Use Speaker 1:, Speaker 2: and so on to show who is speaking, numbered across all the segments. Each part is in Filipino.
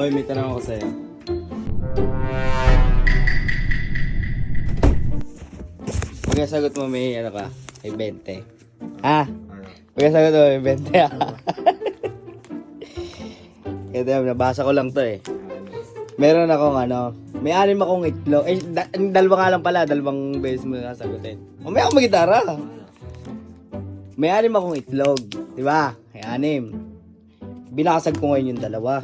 Speaker 1: Hoy, may tanong ako sa'yo. Pagkasagot mo may ano ka? May 20. Ha? Pagkasagot mo may 20 ha? Ito, nabasa ko lang to eh. Meron akong ano, may 6 akong itlog. Eh, dalawa nga lang pala, dalawang beses mo nasagutin. Mamaya akong magitara. May 6 akong itlog, di ba? May 6. Binasag ko ngayon yung dalawa.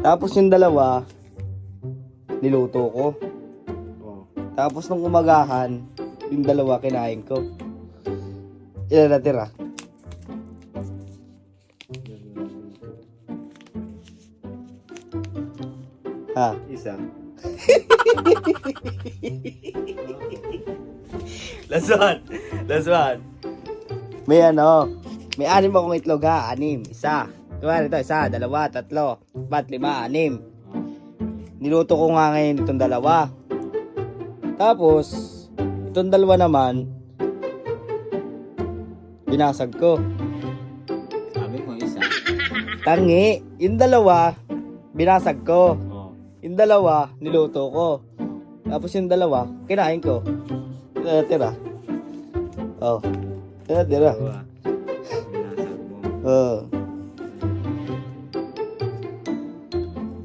Speaker 1: Tapos yung dalawa, niluto ko. Tapos nung umagahan, yung dalawa kinain ko. Ilan natira? Ha?
Speaker 2: Isa.
Speaker 1: Last one. Last one. May ano, may 6 akong itlog ha, 6. Isa. Tuwari ito, 1, 2, 3, 4, 5, 6. Niluto ko nga ngayon itong dalawa. Tapos, itong dalawa naman, binasag ko.
Speaker 2: Sabi ko isa.
Speaker 1: Tangi, yung dalawa, binasag ko.
Speaker 2: Oh.
Speaker 1: Yung dalawa, niluto ko. Tapos yung dalawa, kinain ko. Tira. Oh. Tira.
Speaker 2: Dalawa. Binasag mo.
Speaker 1: Oh.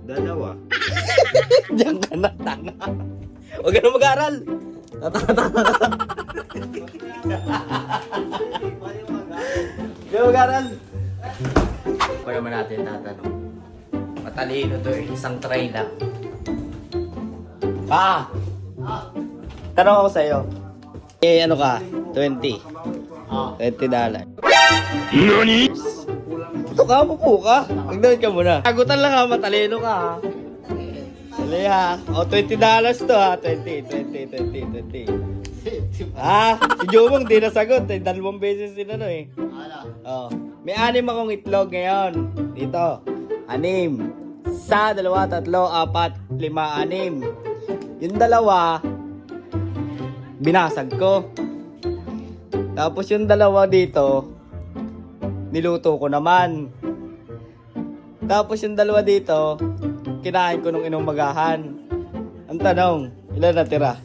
Speaker 2: Dalawa.
Speaker 1: Diyan ka na, tanga. Huwag ka na mag-aaral. Tatanga. Huwag ka na mag-aaral. Pa naman natin tatanong. Matalino to eh. Isang try lang. Pa! Tanong ako sa'yo. Eh, ano ka? 20. $20. NANI? Ito ka, mapu ka. Magdawit ka muna. Sagutan lang ha, matalino ka ha. Dali ha. O, $20 to ha. 20. Ha? Si Jumong di nasagot eh. 2 beses din ano eh. Oh. May 6 akong itlog ngayon. Dito. 6. 1, 2, 3, 4, 5, 6. Yung dalawa, binasag ko. Tapos yung dalawa dito, niluto ko naman. Tapos yung dalawa dito, kinain ko nung inumagahan. Ang tanong, ilan natira?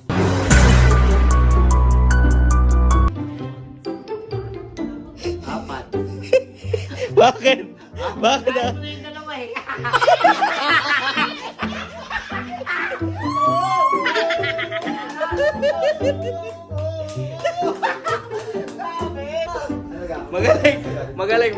Speaker 2: Apat.
Speaker 1: Bakit? Bakit na? Magaling.